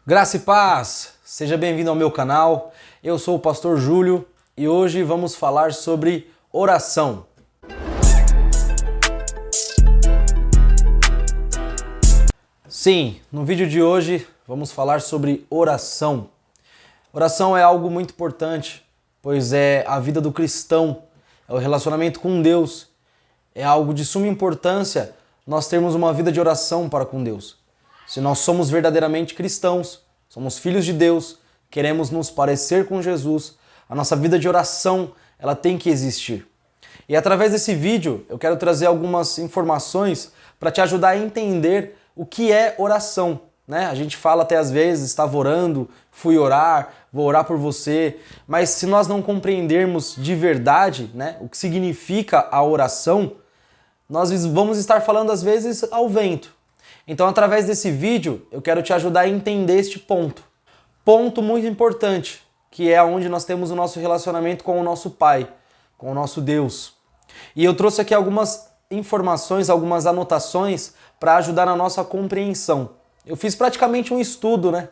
Graça e paz! Seja bem-vindo ao meu canal. Eu sou o Pastor Júlio e hoje vamos falar sobre oração. Sim, no vídeo de hoje vamos falar sobre oração. Oração é algo muito importante, pois é a vida do cristão, é o relacionamento com Deus. É algo de suma importância nós termos uma vida de oração para com Deus. Se nós somos verdadeiramente cristãos, somos filhos de Deus, queremos nos parecer com Jesus, a nossa vida de oração, ela tem que existir. E através desse vídeo, eu quero trazer algumas informações para te ajudar a entender o que é oração, né? A gente fala até às vezes, estava orando, fui orar, vou orar por você, mas se nós não compreendermos de verdade, né, o que significa a oração, nós vamos estar falando às vezes ao vento. Então, através desse vídeo, eu quero te ajudar a entender este ponto. Ponto muito importante, que é onde nós temos o nosso relacionamento com o nosso Pai, com o nosso Deus. E eu trouxe aqui algumas informações, algumas anotações para ajudar na nossa compreensão. Eu fiz praticamente um estudo, né?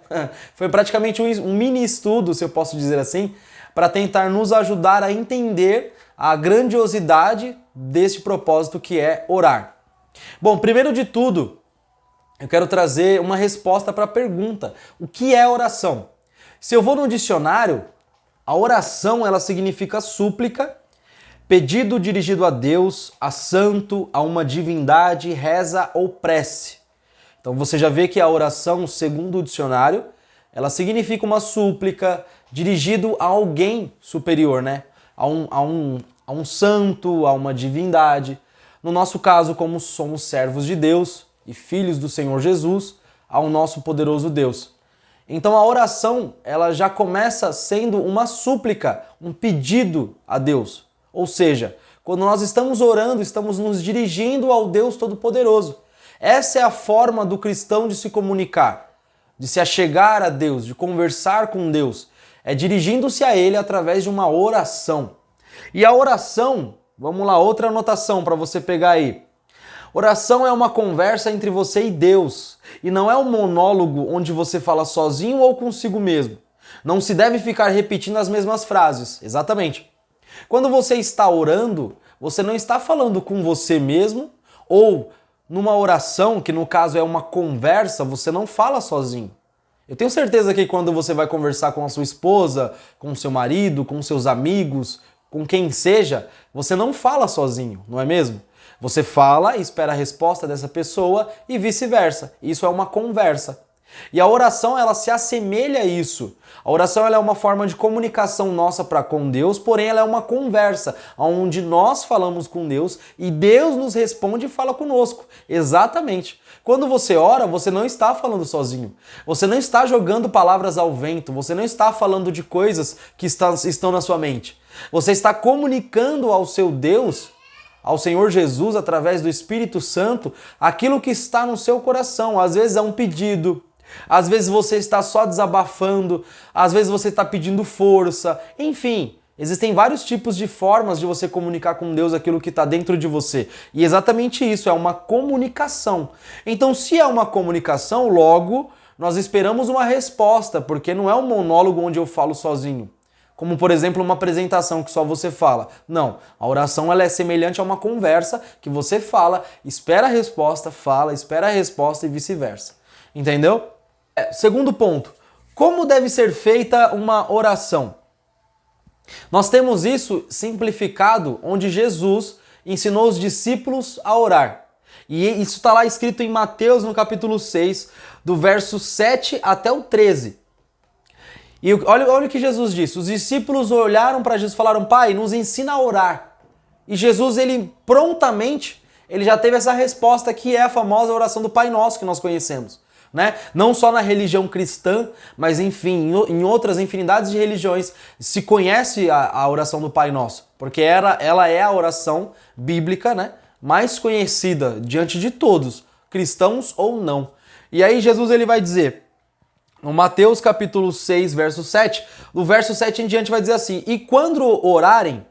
Foi praticamente um mini estudo, se eu posso dizer assim, para tentar nos ajudar a entender a grandiosidade desse propósito que é orar. Bom, primeiro de tudo, eu quero trazer uma resposta para a pergunta: o que é oração? Se eu vou no dicionário, a oração ela significa súplica, pedido dirigido a Deus, a santo, a uma divindade, reza ou prece. Então você já vê que a oração, segundo o dicionário, ela significa uma súplica dirigido a alguém superior, né? A um santo, a uma divindade. No nosso caso, como somos servos de Deus e filhos do Senhor Jesus, ao nosso poderoso Deus. Então a oração, ela já começa sendo uma súplica, um pedido a Deus. Ou seja, quando nós estamos orando, estamos nos dirigindo ao Deus Todo-Poderoso. Essa é a forma do cristão de se comunicar, de se achegar a Deus, de conversar com Deus. É dirigindo-se a Ele através de uma oração. E a oração, vamos lá, outra anotação para você pegar aí. Oração é uma conversa entre você e Deus, e não é um monólogo onde você fala sozinho ou consigo mesmo. Não se deve ficar repetindo as mesmas frases, exatamente. Quando você está orando, você não está falando com você mesmo, ou numa oração, que no caso é uma conversa, você não fala sozinho. Eu tenho certeza que quando você vai conversar com a sua esposa, com o seu marido, com seus amigos, com quem seja, você não fala sozinho, não é mesmo? Você fala e espera a resposta dessa pessoa e vice-versa. Isso é uma conversa. E a oração, ela se assemelha a isso. A oração ela é uma forma de comunicação nossa para com Deus, porém ela é uma conversa, onde nós falamos com Deus e Deus nos responde e fala conosco. Exatamente. Quando você ora, você não está falando sozinho. Você não está jogando palavras ao vento. Você não está falando de coisas que estão na sua mente. Você está comunicando ao seu Deus, ao Senhor Jesus, através do Espírito Santo, aquilo que está no seu coração. Às vezes é um pedido, às vezes você está só desabafando, às vezes você está pedindo força, enfim. Existem vários tipos de formas de você comunicar com Deus aquilo que está dentro de você. E exatamente isso, é uma comunicação. Então, se é uma comunicação, logo, nós esperamos uma resposta, porque não é um monólogo onde eu falo sozinho. Como, por exemplo, uma apresentação que só você fala. Não, a oração ela é semelhante a uma conversa que você fala, espera a resposta, fala, espera a resposta e vice-versa. Entendeu? Segundo ponto, como deve ser feita uma oração? Nós temos isso simplificado onde Jesus ensinou os discípulos a orar. E isso está lá escrito em Mateus no capítulo 6, do verso 7 até o 13. E olha o que Jesus disse. Os discípulos olharam para Jesus e falaram: Pai, nos ensina a orar. E Jesus, ele prontamente, ele já teve essa resposta que é a famosa oração do Pai Nosso que nós conhecemos. Né? Não só na religião cristã, mas enfim, em outras infinidades de religiões se conhece a oração do Pai Nosso. Porque ela é a oração bíblica, né, mais conhecida diante de todos, cristãos ou não. E aí Jesus ele vai dizer... No Mateus capítulo 6, verso 7, do verso 7 em diante vai dizer assim: E quando orarem,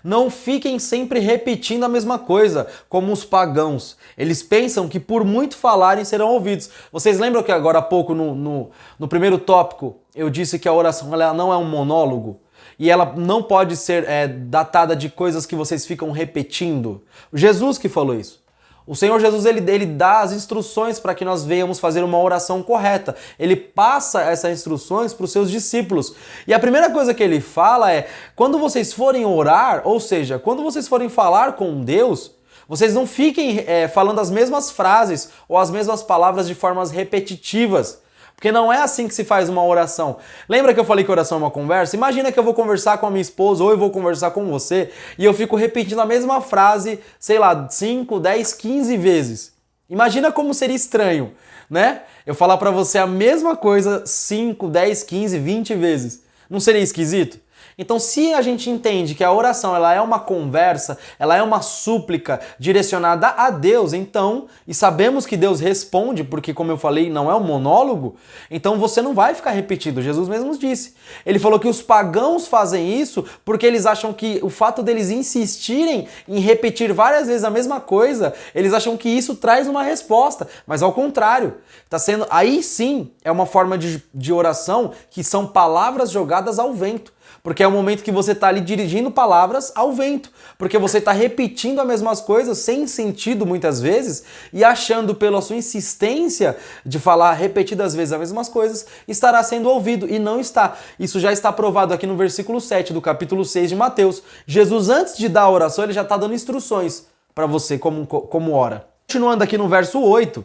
Não fiquem sempre repetindo a mesma coisa, como os pagãos. Eles pensam que por muito falarem serão ouvidos. Vocês lembram que agora há pouco, no primeiro tópico, eu disse que a oração ela não é um monólogo? E ela não pode ser datada de coisas que vocês ficam repetindo? Jesus que falou isso. O Senhor Jesus, ele dá as instruções para que nós venhamos fazer uma oração correta. Ele passa essas instruções para os seus discípulos. E a primeira coisa que ele fala é, quando vocês forem orar, ou seja, quando vocês forem falar com Deus, vocês não fiquem falando as mesmas frases ou as mesmas palavras de formas repetitivas. Porque não é assim que se faz uma oração. Lembra que eu falei que oração é uma conversa? Imagina que eu vou conversar com a minha esposa ou eu vou conversar com você e eu fico repetindo a mesma frase, sei lá, 5, 10, 15 vezes. Imagina como seria estranho, né? Eu falar pra você a mesma coisa 5, 10, 15, 20 vezes. Não seria esquisito? Então, se a gente entende que a oração ela é uma conversa, ela é uma súplica direcionada a Deus, então, e sabemos que Deus responde, porque como eu falei, não é um monólogo, então você não vai ficar repetindo. Jesus mesmo disse. Ele falou que os pagãos fazem isso porque eles acham que o fato deles insistirem em repetir várias vezes a mesma coisa, eles acham que isso traz uma resposta, mas ao contrário, tá sendo, aí sim é uma forma de oração que são palavras jogadas ao vento. Porque é o momento que você está ali dirigindo palavras ao vento. Porque você está repetindo as mesmas coisas sem sentido muitas vezes e achando pela sua insistência de falar repetidas vezes as mesmas coisas, estará sendo ouvido e não está. Isso já está provado aqui no versículo 7 do capítulo 6 de Mateus. Jesus, antes de dar a oração, ele já está dando instruções para você como ora. Continuando aqui no verso 8,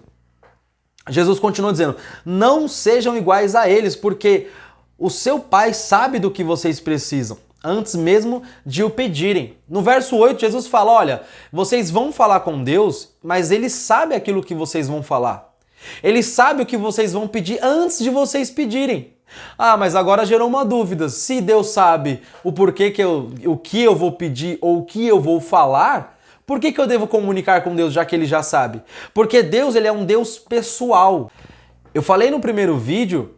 Jesus continua dizendo, não sejam iguais a eles, porque o seu pai sabe do que vocês precisam, antes mesmo de o pedirem. No verso 8, Jesus fala, olha, vocês vão falar com Deus, mas Ele sabe aquilo que vocês vão falar. Ele sabe o que vocês vão pedir antes de vocês pedirem. Ah, mas agora gerou uma dúvida. Se Deus sabe o porquê o que eu vou pedir ou o que eu vou falar, por que eu devo comunicar com Deus, já que Ele já sabe? Porque Deus, Ele é um Deus pessoal. Eu falei no primeiro vídeo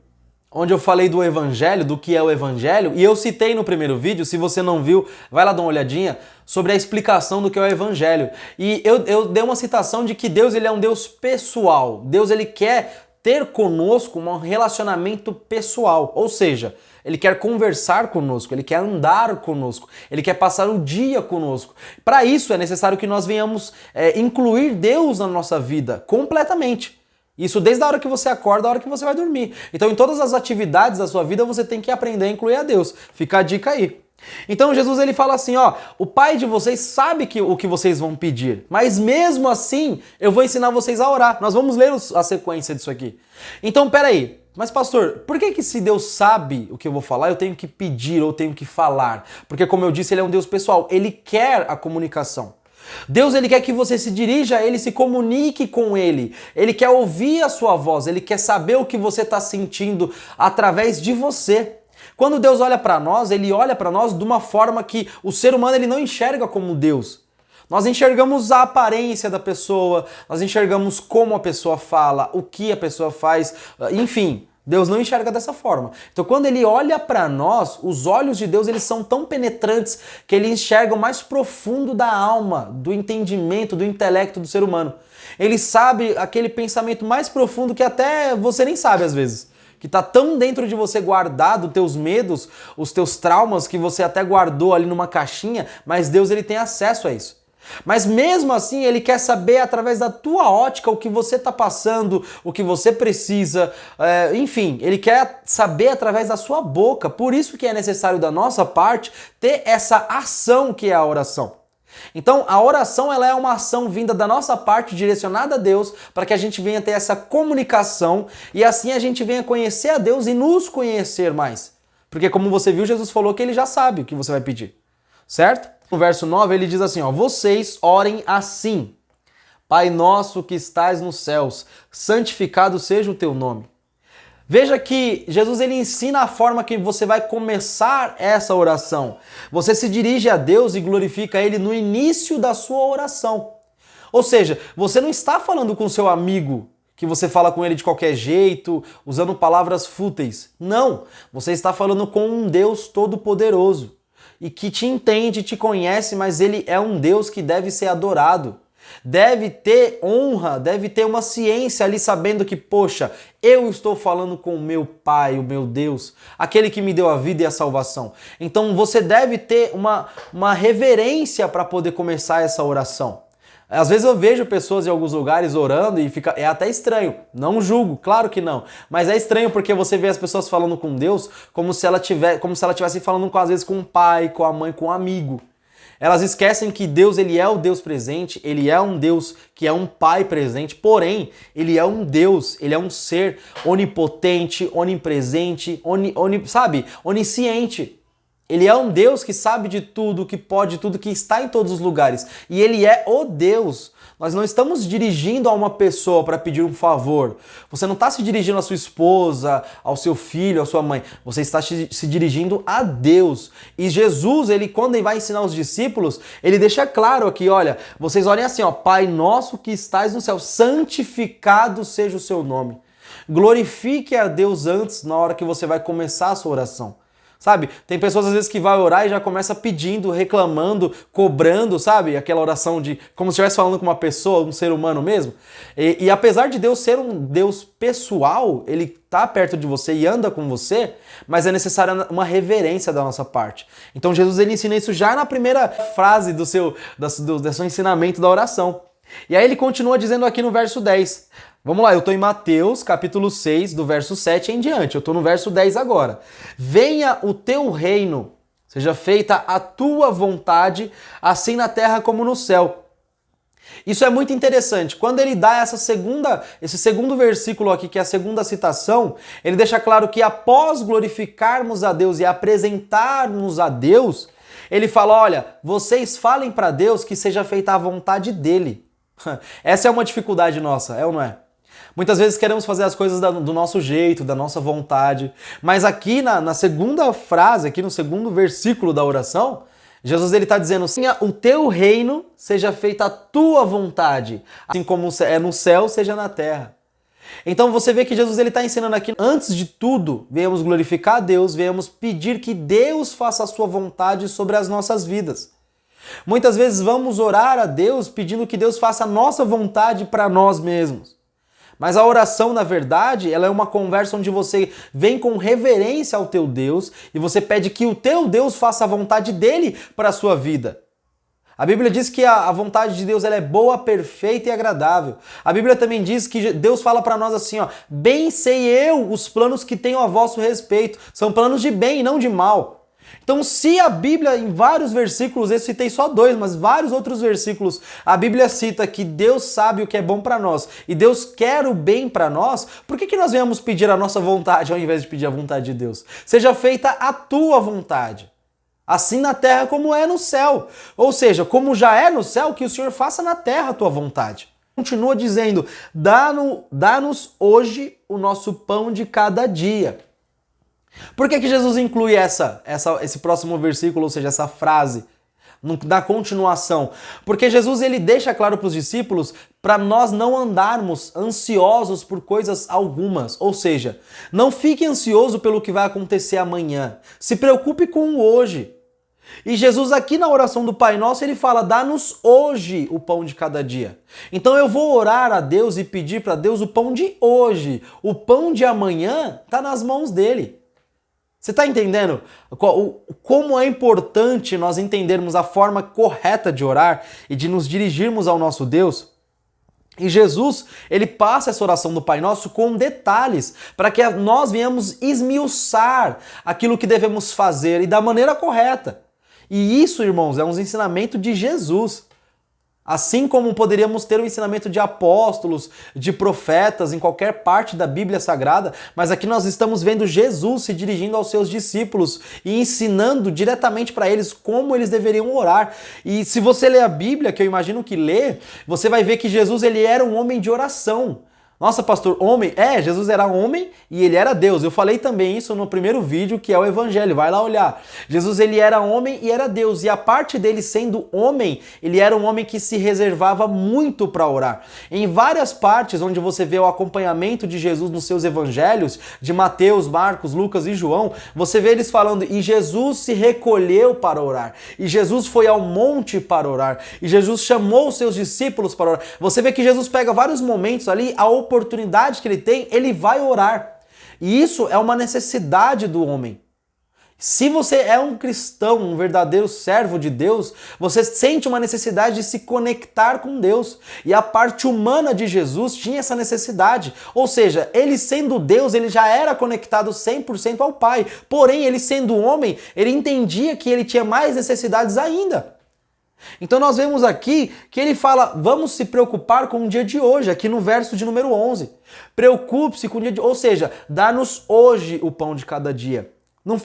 onde eu falei do evangelho, do que é o evangelho, e eu citei no primeiro vídeo, se você não viu, vai lá dar uma olhadinha, sobre a explicação do que é o evangelho. E eu dei uma citação de que Deus ele é um Deus pessoal. Deus ele quer ter conosco um relacionamento pessoal, ou seja, Ele quer conversar conosco, Ele quer andar conosco, Ele quer passar o dia conosco. Para isso é necessário que nós venhamos incluir Deus na nossa vida completamente. Isso desde a hora que você acorda, a hora que você vai dormir. Então em todas as atividades da sua vida você tem que aprender a incluir a Deus. Fica a dica aí. Então Jesus ele fala assim, ó, o pai de vocês sabe o que vocês vão pedir, mas mesmo assim eu vou ensinar vocês a orar. Nós vamos ler a sequência disso aqui. Então peraí, mas pastor, por que se Deus sabe o que eu vou falar, eu tenho que pedir ou tenho que falar? Porque como eu disse, Ele é um Deus pessoal, Ele quer a comunicação. Deus ele quer que você se dirija a Ele, se comunique com Ele. Ele quer ouvir a sua voz, Ele quer saber o que você está sentindo através de você. Quando Deus olha para nós, Ele olha para nós de uma forma que o ser humano ele não enxerga como Deus. Nós enxergamos a aparência da pessoa, nós enxergamos como a pessoa fala, o que a pessoa faz, enfim. Deus não enxerga dessa forma. Então quando Ele olha para nós, os olhos de Deus eles são tão penetrantes que Ele enxerga o mais profundo da alma, do entendimento, do intelecto do ser humano. Ele sabe aquele pensamento mais profundo que até você nem sabe às vezes. Que está tão dentro de você guardado, teus medos, os teus traumas que você até guardou ali numa caixinha, mas Deus ele tem acesso a isso. Mas mesmo assim, Ele quer saber através da tua ótica o que você está passando, o que você precisa, enfim, Ele quer saber através da sua boca. Por isso que é necessário da nossa parte ter essa ação que é a oração. Então a oração ela é uma ação vinda da nossa parte, direcionada a Deus, para que a gente venha ter essa comunicação e assim a gente venha conhecer a Deus e nos conhecer mais. Porque como você viu, Jesus falou que Ele já sabe o que você vai pedir, certo? No verso 9 ele diz assim, ó, vocês orem assim, Pai nosso que estais nos céus, santificado seja o teu nome. Veja que Jesus ele ensina a forma que você vai começar essa oração. Você se dirige a Deus e glorifica Ele no início da sua oração. Ou seja, você não está falando com seu amigo, que você fala com ele de qualquer jeito, usando palavras fúteis. Não, você está falando com um Deus todo-poderoso. e que te entende, te conhece, mas ele é um Deus que deve ser adorado. Deve ter honra, deve ter uma ciência ali sabendo que, poxa, eu estou falando com o meu Pai, o meu Deus, aquele que me deu a vida e a salvação. Então você deve ter uma reverência para poder começar essa oração. Às vezes eu vejo pessoas em alguns lugares orando e é até estranho. Não julgo, claro que não. Mas é estranho porque você vê as pessoas falando com Deus como se ela estivesse falando às vezes com o pai, com a mãe, com um amigo. Elas esquecem que Deus, ele é o Deus presente, ele é um Deus que é um Pai presente, porém, ele é um Deus, ele é um ser onipotente, onipresente, onisciente. Ele é um Deus que sabe de tudo, que pode tudo, que está em todos os lugares. E ele é o Deus. Nós não estamos dirigindo a uma pessoa para pedir um favor. Você não está se dirigindo à sua esposa, ao seu filho, à sua mãe. Você está se dirigindo a Deus. E Jesus, ele quando ele vai ensinar os discípulos, ele deixa claro aqui, olha, vocês olhem assim, ó, Pai nosso que estais no céu, santificado seja o seu nome. Glorifique a Deus antes, na hora que você vai começar a sua oração. Sabe? Tem pessoas às vezes que vai orar e já começa pedindo, reclamando, cobrando, sabe? Aquela oração de como se estivesse falando com uma pessoa, um ser humano mesmo. E apesar de Deus ser um Deus pessoal, ele tá perto de você e anda com você, mas é necessária uma reverência da nossa parte. Então Jesus ele ensina isso já na primeira frase do seu ensinamento da oração. E aí ele continua dizendo aqui no verso 10. Vamos lá, eu estou em Mateus, capítulo 6, do verso 7 em diante. Eu estou no verso 10 agora. Venha o teu reino, seja feita a tua vontade, assim na terra como no céu. Isso é muito interessante. Quando ele dá esse segundo versículo aqui, que é a segunda citação, ele deixa claro que após glorificarmos a Deus e apresentarmos a Deus, ele fala, olha, vocês falem para Deus que seja feita a vontade dele. Essa é uma dificuldade nossa, é ou não é? Muitas vezes queremos fazer as coisas do nosso jeito, da nossa vontade, mas aqui na segunda frase, aqui no segundo versículo da oração, Jesus ele está dizendo, o teu reino seja feita a tua vontade, assim como é no céu, seja na terra. Então você vê que Jesus ele está ensinando aqui, antes de tudo, venhamos glorificar a Deus, venhamos pedir que Deus faça a sua vontade sobre as nossas vidas. Muitas vezes vamos orar a Deus pedindo que Deus faça a nossa vontade para nós mesmos. Mas a oração, na verdade, ela é uma conversa onde você vem com reverência ao teu Deus e você pede que o teu Deus faça a vontade dele para a sua vida. A Bíblia diz que a vontade de Deus ela é boa, perfeita e agradável. A Bíblia também diz que Deus fala para nós assim, ó, bem sei eu os planos que tenho a vosso respeito. São planos de bem e não de mal. Então, se a Bíblia, em vários versículos, eu citei só 2, mas vários outros versículos, a Bíblia cita que Deus sabe o que é bom para nós e Deus quer o bem para nós, por que nós viemos pedir a nossa vontade ao invés de pedir a vontade de Deus? Seja feita a tua vontade, assim na terra como é no céu. Ou seja, como já é no céu, que o Senhor faça na terra a tua vontade. Continua dizendo, dá-nos hoje o nosso pão de cada dia. Por que Jesus inclui esse próximo versículo, ou seja, essa frase, na continuação? Porque Jesus ele deixa claro para os discípulos para nós não andarmos ansiosos por coisas algumas. Ou seja, não fique ansioso pelo que vai acontecer amanhã. Se preocupe com o hoje. E Jesus aqui na oração do Pai Nosso, ele fala, dá-nos hoje o pão de cada dia. Então eu vou orar a Deus e pedir para Deus o pão de hoje. O pão de amanhã está nas mãos dele. Você está entendendo como é importante nós entendermos a forma correta de orar e de nos dirigirmos ao nosso Deus? E Jesus, ele passa essa oração do Pai Nosso com detalhes, para que nós venhamos esmiuçar aquilo que devemos fazer e da maneira correta. E isso, irmãos, é um ensinamento de Jesus. Assim como poderíamos ter o ensinamento de apóstolos, de profetas em qualquer parte da Bíblia Sagrada, mas aqui nós estamos vendo Jesus se dirigindo aos seus discípulos e ensinando diretamente para eles como eles deveriam orar. E se você ler a Bíblia, que eu imagino que lê, você vai ver que Jesus ele era um homem de oração. Nossa, pastor, homem? É, Jesus era homem e ele era Deus. Eu falei também isso no primeiro vídeo, que é o Evangelho, vai lá olhar. Jesus, ele era homem e era Deus. E a parte dele sendo homem, ele era um homem que se reservava muito para orar. Em várias partes onde você vê o acompanhamento de Jesus nos seus evangelhos, de Mateus, Marcos, Lucas e João, você vê eles falando, e Jesus se recolheu para orar. E Jesus foi ao monte para orar. E Jesus chamou os seus discípulos para orar. Você vê que Jesus pega vários momentos ali, a oportunidade que ele tem, ele vai orar. E isso é uma necessidade do homem. Se você é um cristão, um verdadeiro servo de Deus, você sente uma necessidade de se conectar com Deus. E a parte humana de Jesus tinha essa necessidade. Ou seja, ele sendo Deus, ele já era conectado 100% ao Pai. Porém, ele sendo homem, ele entendia que ele tinha mais necessidades ainda. Então nós vemos aqui que ele fala, vamos se preocupar com o dia de hoje, aqui no verso de número 11. Preocupe-se com o dia de hoje, ou seja, dá-nos hoje o pão de cada dia. Não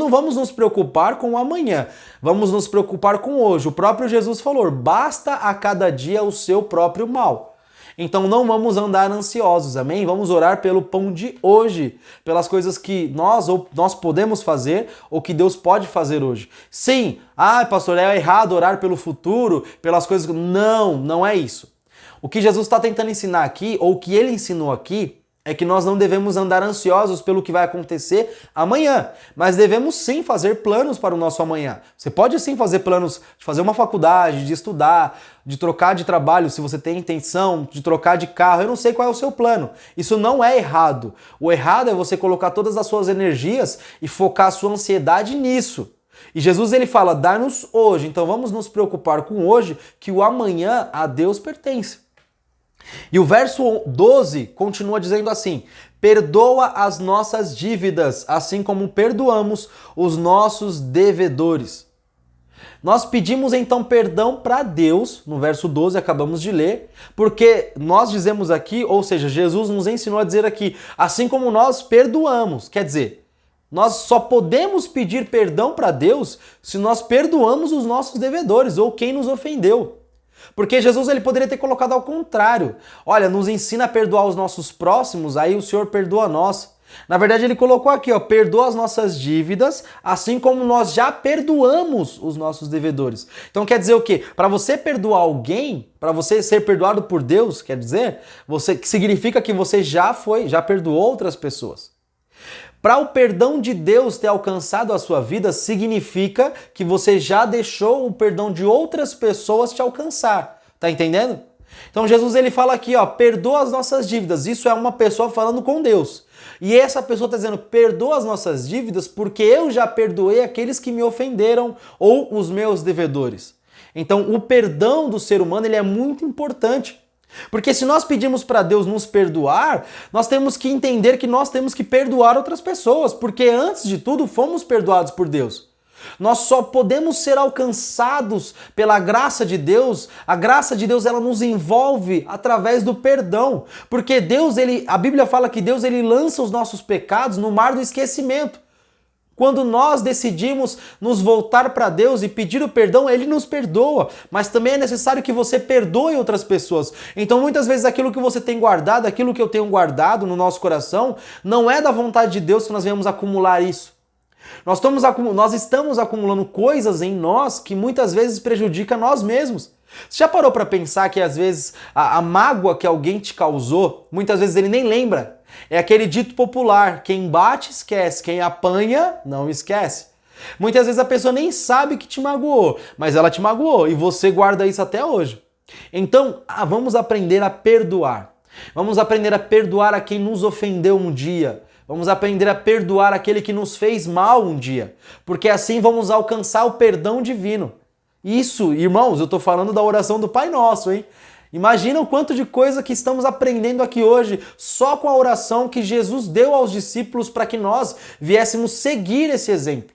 vamos nos preocupar com o amanhã, vamos nos preocupar com hoje. O próprio Jesus falou, basta a cada dia o seu próprio mal. Então não vamos andar ansiosos, amém? Vamos orar pelo pão de hoje, pelas coisas que nós podemos fazer ou que Deus pode fazer hoje. Sim, pastor, é errado orar pelo futuro, pelas coisas... Não, não é isso. O que Jesus está tentando ensinar aqui, ou o que ele ensinou aqui, é que nós não devemos andar ansiosos pelo que vai acontecer amanhã, mas devemos sim fazer planos para o nosso amanhã. Você pode sim fazer planos de fazer uma faculdade, de estudar, de trocar de trabalho, se você tem intenção, de trocar de carro, eu não sei qual é o seu plano. Isso não é errado. O errado é você colocar todas as suas energias e focar a sua ansiedade nisso. E Jesus ele fala, dá-nos hoje, então vamos nos preocupar com hoje, que o amanhã a Deus pertence. E o verso 12 continua dizendo assim, perdoa as nossas dívidas, assim como perdoamos os nossos devedores. Nós pedimos então perdão para Deus, no verso 12 acabamos de ler, porque nós dizemos aqui, ou seja, Jesus nos ensinou a dizer aqui, assim como nós perdoamos, quer dizer, nós só podemos pedir perdão para Deus se nós perdoamos os nossos devedores ou quem nos ofendeu. Porque Jesus ele poderia ter colocado ao contrário. Olha, nos ensina a perdoar os nossos próximos, aí o Senhor perdoa nós. Na verdade ele colocou aqui, ó, perdoa as nossas dívidas, assim como nós já perdoamos os nossos devedores. Então quer dizer o quê? Para você perdoar alguém, para você ser perdoado por Deus, quer dizer, que significa que você já perdoou outras pessoas. Para o perdão de Deus ter alcançado a sua vida, significa que você já deixou o perdão de outras pessoas te alcançar. Tá entendendo? Então Jesus ele fala aqui, ó, perdoa as nossas dívidas. Isso é uma pessoa falando com Deus. E essa pessoa está dizendo, perdoa as nossas dívidas porque eu já perdoei aqueles que me ofenderam ou os meus devedores. Então o perdão do ser humano ele é muito importante. Porque se nós pedimos para Deus nos perdoar, nós temos que entender que nós temos que perdoar outras pessoas, porque antes de tudo fomos perdoados por Deus. Nós só podemos ser alcançados pela graça de Deus. A graça de Deus ela nos envolve através do perdão, porque Deus a Bíblia fala que Deus ele lança os nossos pecados no mar do esquecimento. Quando nós decidimos nos voltar para Deus e pedir o perdão, Ele nos perdoa. Mas também é necessário que você perdoe outras pessoas. Então muitas vezes aquilo que você tem guardado, aquilo que eu tenho guardado no nosso coração, não é da vontade de Deus que nós venhamos acumular isso. Nós estamos acumulando coisas em nós que muitas vezes prejudicam nós mesmos. Você já parou para pensar que às vezes a mágoa que alguém te causou, muitas vezes ele nem lembra? É aquele dito popular, quem bate esquece, quem apanha não esquece. Muitas vezes a pessoa nem sabe que te magoou, mas ela te magoou e você guarda isso até hoje. Então, vamos aprender a perdoar. Vamos aprender a perdoar a quem nos ofendeu um dia. Vamos aprender a perdoar aquele que nos fez mal um dia. Porque assim vamos alcançar o perdão divino. Isso, irmãos, eu estou falando da oração do Pai Nosso, hein? Imagina o quanto de coisa que estamos aprendendo aqui hoje só com a oração que Jesus deu aos discípulos para que nós viéssemos seguir esse exemplo.